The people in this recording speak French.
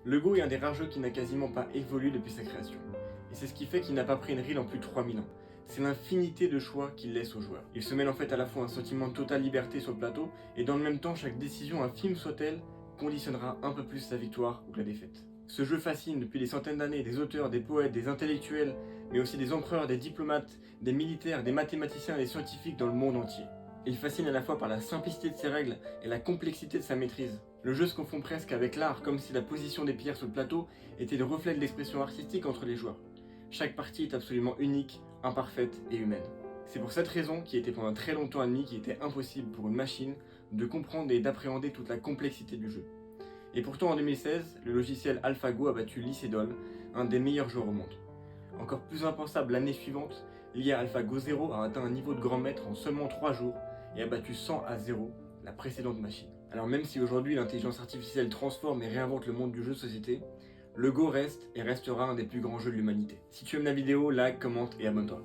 Le Go est un des rares jeux qui n'a quasiment pas évolué depuis sa création. Et c'est ce qui fait qu'il n'a pas pris une ride en plus de 3000 ans. C'est l'infinité de choix qu'il laisse aux joueurs. Il se mêle en fait à la fois un sentiment de totale liberté sur le plateau, et dans le même temps, chaque décision, infime soit-elle, conditionnera un peu plus sa victoire ou la défaite. Ce jeu fascine depuis des centaines d'années des auteurs, des poètes, des intellectuels, mais aussi des empereurs, des diplomates, des militaires, des mathématiciens et des scientifiques dans le monde entier. Il fascine à la fois par la simplicité de ses règles et la complexité de sa maîtrise. Le jeu se confond presque avec l'art, comme si la position des pierres sur le plateau était le reflet de l'expression artistique entre les joueurs. Chaque partie est absolument unique, imparfaite et humaine. C'est pour cette raison qu'il était pendant très longtemps admis qu'il était impossible pour une machine de comprendre et d'appréhender toute la complexité du jeu. Et pourtant en 2016, le logiciel AlphaGo a battu Licedol, un des meilleurs joueurs au monde. Encore plus impensable l'année suivante, l'IA AlphaGo 0 a atteint un niveau de grand maître en seulement 3 jours et a battu 100-0 la précédente machine. Alors même si aujourd'hui l'intelligence artificielle transforme et réinvente le monde du jeu de société, le Go reste et restera un des plus grands jeux de l'humanité. Si tu aimes la vidéo, like, commente et abonne-toi.